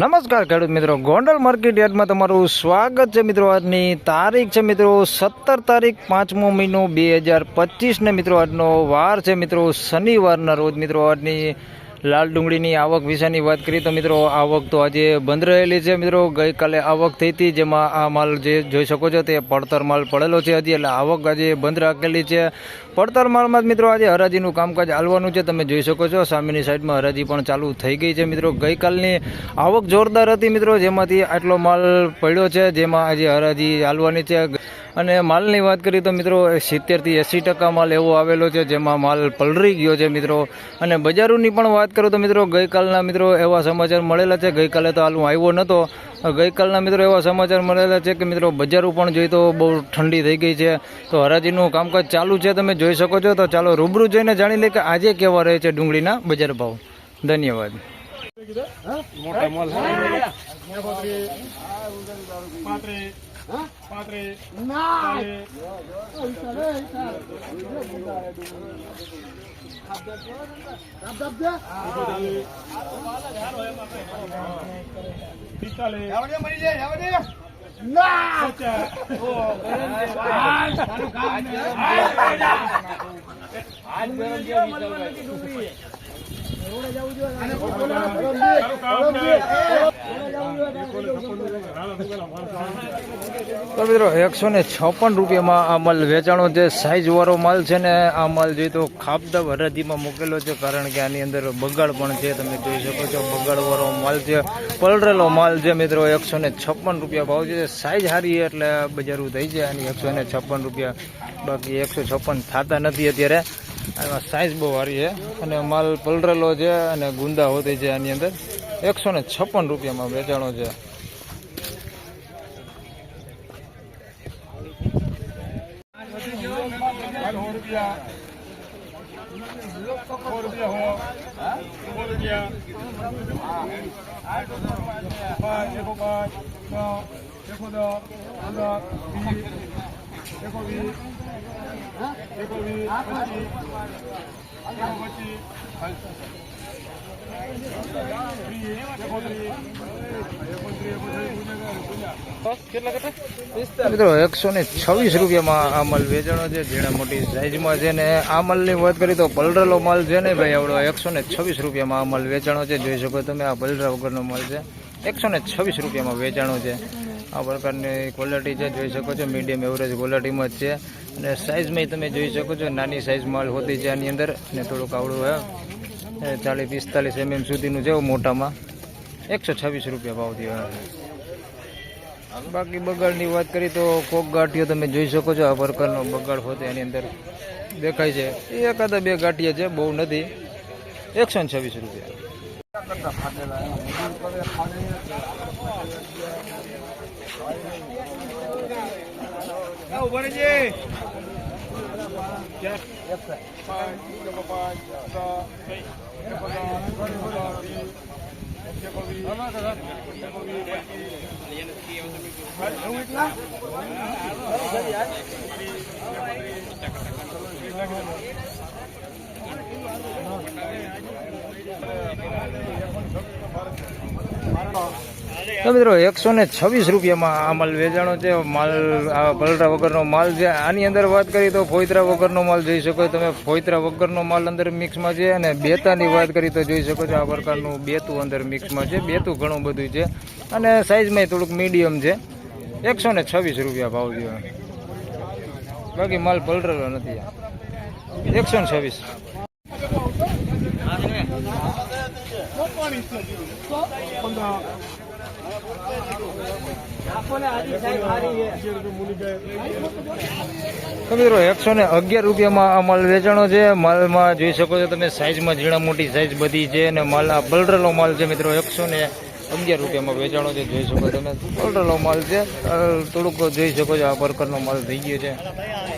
નમસ્કાર ખેડૂત મિત્રો, ગોંડલ માર્કેટ યાર્ડમાં તમારું સ્વાગત છે મિત્રો. આજની તારીખ છે મિત્રો 17 તારીખ 5મો મહિનો 2025 ને મિત્રો આજનો વાર છે મિત્રો શનિવારના રોજ. મિત્રો આજની લાલ ડુંગળીની આવક વિશેની વાત કરીએ તો મિત્રો આવક તો આજે બંધ રહેલી છે મિત્રો. ગઈકાલે આવક થઈ હતી, જેમાં આ માલ જે જોઈ શકો છો તે પડતર માલ પડેલો છે હજી, એટલે આવક આજે બંધ રાખેલી છે. પડતર માલમાં જ મિત્રો આજે હરાજીનું કામકાજ ચાલવાનું છે. તમે જોઈ શકો છો સામેની સાઈડમાં હરાજી પણ ચાલુ થઈ ગઈ છે મિત્રો. ગઈકાલની આવક જોરદાર હતી મિત્રો, જેમાંથી આટલો માલ પડ્યો છે, જેમાં આજે હરાજી ચાલવાની છે. અને માલની વાત કરીએ તો મિત્રો 70થી 80% માલ એવો આવેલો છે જેમાં માલ પલળી ગયો છે મિત્રો. અને બજારોની પણ વાત કરું તો મિત્રો ગઈકાલના મિત્રો એવા સમાચાર મળેલા છે. ગઈકાલે તો હાલ હું આવ્યો નહોતો. ગઈકાલના મિત્રો એવા સમાચાર મળેલા છે કે મિત્રો બજારો પણ જોઈ તો બહુ ઠંડી થઈ ગઈ છે. તો હરાજીનું કામકાજ ચાલુ છે, તમે જોઈ શકો છો. તો ચાલો રૂબરૂ જઈને જાણી લઈએ કે આજે કેવા રહે છે ડુંગળીના બજાર ભાવ. ધન્યવાદ. મોટા માલ તો મિત્રો 156 રૂપિયામાં આ માલ વેચાણો છે. સાઈઝ વાળો માલ છે ને આ માલ જોઈએ તો ખાપદાબ હરાજીમાં મૂકેલો છે, કારણ કે આની અંદર બગાડ પણ છે. તમે જોઈ શકો છો બગાડ વાળો માલ છે, પલળેલો માલ છે મિત્રો. 156 રૂપિયા ભાવ છે. સાઈઝ સારી એટલે બજારું થઈ છે આની 156 રૂપિયા. બાકી 156 થતા નથી અત્યારે. આમાં સાઈઝ બહુ સારી છે અને માલ પલળેલો છે અને ગુંદા હોતી છે આની અંદર. 156 રૂપિયામાં વેચાણો છે. મિત્રો 126 રૂપિયામાં આ માલ વેચાણો છે. ઝીણા મોટી સાઈઝમાં છે ને આ માલની વાત કરીએ તો પલળેલો માલ છે ને ભાઈ આવડો 126 રૂપિયામાં આ માલ વેચાણો છે. જોઈ શકો તમે આ પલળા વગરનો માલ છે. 126 રૂપિયામાં વેચાણો છે. આ પ્રકારની ક્વોલિટી છે, જોઈ શકો છો. મીડિયમ એવરેજ ક્વોલિટીમાં જ છે. અને સાઇઝમાં તમે જોઈ શકો છો નાની સાઇઝ માલ હોતી છે આની અંદર. અને થોડુંક આવડું 40-45 mm સુધીનું છે મોટામાં. 126 રૂપિયા ભાવથી. બાકી બગાડની વાત કરીએ તો કોક ગાંઠિયો તમે જોઈ શકો છો. આ પ્રકારનો બગાડ હોતો એની અંદર દેખાય છે. એકાદા બે ગાંઠિયા છે, બહુ નથી. 126 રૂપિયા. તો મિત્રો 126 રૂપિયામાં આ માલ વેચાણો છે. માલ આ પલટા વગરનો માલ છે. આની અંદર વાત કરીએ તો ફોઈતરા વગરનો માલ જોઈ શકો તમે. ફોઈતરા વગરનો માલ અંદર મિક્સમાં છે. અને બેતાની વાત કરીએ તો જોઈ શકો છો આ પ્રકારનું બેતું અંદર મિક્સમાં છે. બેતું ઘણું બધું છે અને સાઈઝમાં થોડુંક મીડિયમ છે. 126 રૂપિયા ભાવ છે. બાકી માલ પલળેલો નથી. 126. તો મિત્રો 111 રૂપિયામાં આ માલ વેચાણો છે. માલમાં જોઈ શકો છો તમે સાઈઝમાં ઝીણા મોટી સાઈઝ બધી છે. અને માલ આ પલળેલો માલ છે મિત્રો. 111 રૂપિયામાં વેચાણો છે. જોઈ શકો તમે પલળેલો માલ છે. થોડુંક જોઈ શકો છો આ પ્રકારનો માલ થઈ ગયો છે.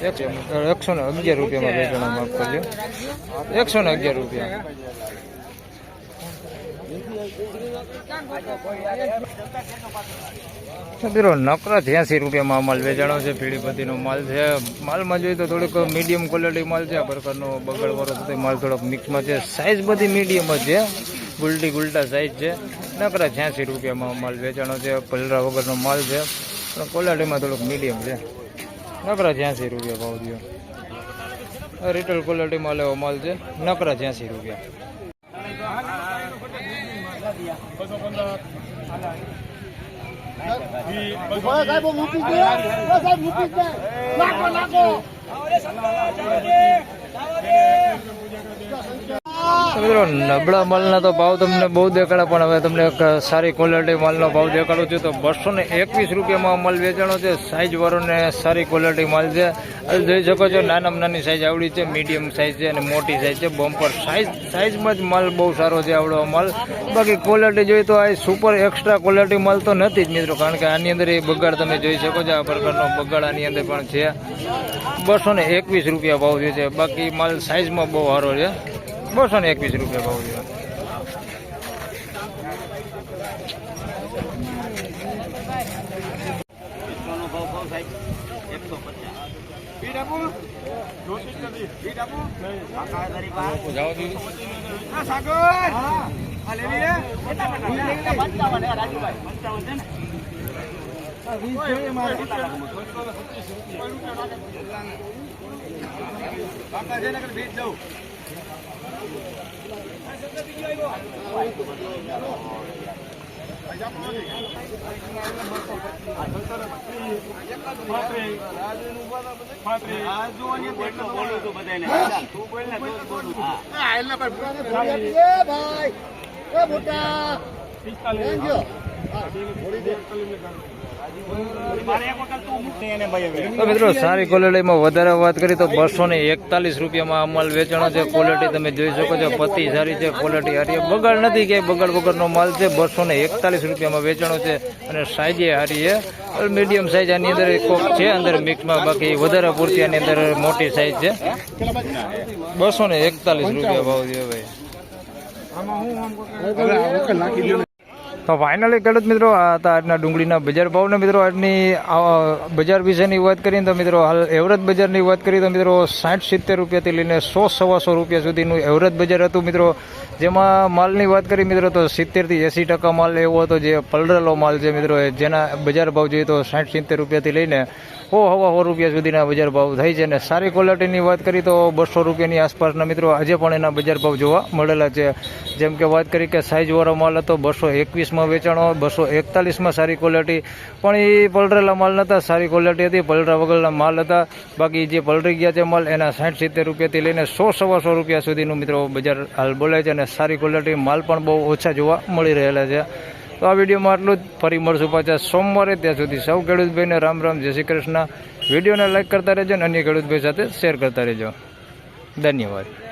111 રૂપિયામાં વેચાણો માફ કરજો. 111 રૂપિયા. મિત્રો નકરા 83 રૂપિયામાં માલ વેચાણો છે. પીળીપતિનો માલ છે. માલમાં જોઈએ તો થોડુંક મીડિયમ ક્વોલિટી માલ છે. આ પ્રકારનો બગડવાળો માલ થોડોક મિક્સમાં છે. સાઇઝ બધી મીડિયમ જ છે. ગુલટા સાઇઝ છે. નકરા 86 રૂપિયામાં માલ વેચાણો છે. પલરા વગરનો માલ છે પણ ક્વોલિટીમાં થોડુંક મીડિયમ છે. નકરા 86 રૂપિયા ભાવ થયો. રિટેલ ક્વોલિટીમાં લેવો માલ છે. નકરા 86 રૂપિયા. મિત્રો નબળા માલના તો ભાવ તમને બહુ દેખાડા, પણ હવે તમને એક સારી ક્વોલિટી માલનો ભાવ દેખાડું છું. તો 221 રૂપિયામાં માલ વેચાણો છે. સાઇઝ વાળો ને સારી ક્વોલિટી માલ છે. જોઈ શકો છો નાનામાં નાની સાઇઝ આવડી છે, મીડિયમ સાઇઝ છે અને મોટી સાઇઝ છે. બમ્પર સાઇઝમાં જ માલ બહુ સારો છે આવડો માલ. બાકી ક્વોલિટી જોઈએ તો આ સુપર એક્સ્ટ્રા ક્વોલિટી માલ તો નથી જ મિત્રો, કારણ કે આની અંદર એ બગાડ તમે જોઈ શકો છો. આ પ્રકારનો બગાડ આની અંદર પણ છે. 221 રૂપિયા ભાવ છે. બાકી માલ સાઇઝમાં બહુ સારો છે. 221 રૂપિયા ભાવ છે. તો મિત્રો સારી ક્વોલિટીમાં વધારે વાત કરી તો 241 રૂપિયામાં માલ વેચાણો છે. ક્વોલિટી તમે જોઈ શકો છો, પત્તી સારી છે, ક્વોલિટી હારી, બગાડ નથી કે બગાડ વગરનો માલ છે. 241 રૂપિયામાં વેચાણો છે અને સાઈઝે હારી છે. મીડિયમ સાઈઝ આની અંદર કોક છે અંદર મિક્સમાં, બાકી વધારે પૂરતી આની અંદર મોટી સાઈઝ છે. 241 રૂપિયા ભાવ છે ભાઈ. તો ફાઇનલી ખેડૂત મિત્રો આ હતા આજના ડુંગળીના બજાર ભાવને. મિત્રો આજની બજાર વિશેની વાત કરીએ તો મિત્રો હાલ એવરેજ બજારની વાત કરીએ તો મિત્રો 60-70 રૂપિયાથી લઈને 100-125 રૂપિયા સુધીનું એવરેજ બજાર હતું મિત્રો. જેમાં માલની વાત કરી મિત્રો તો 70થી 80% માલ એવો હતો જે પલળેલો માલ છે મિત્રો, જેના બજાર ભાવ જોઈએ તો 60-70 રૂપિયાથી લઈને 100-125 રૂપિયા સુધીના બજાર ભાવ થાય છે. અને સારી ક્વોલિટીની વાત કરી તો 200 રૂપિયાની આસપાસના મિત્રો આજે પણ એના બજાર ભાવ જોવા મળેલા છે. જેમ કે વાત કરી કે સાઇઝવાળો માલ હતો 221માં વેચાણો, 241માં સારી ક્વોલિટી, પણ એ પલળેલા માલ નહોતા, સારી ક્વોલિટી હતી. પલળા વગરના માલ હતા. બાકી જે પલળી ગયા છે માલ એના 60-70 રૂપિયાથી લઈને 100-125 રૂપિયા સુધીનું મિત્રો બજાર હાલ બોલાય છે. અને સારી ક્વોલિટી માલ પણ બહુ ઓછા જોવા મળી રહેલા છે. તો આ વિડીયોમાં આટલું જ. ફરી મળશું પાછા સોમવારે. ત્યાં સુધી સૌ ખેડૂતભાઈને રામ રામ, જય શ્રી કૃષ્ણ. વિડીયોને લાઇક કરતા રહેજો અને અન્ય ખેડૂતભાઈ સાથે શેર કરતા રહેજો. ધન્યવાદ.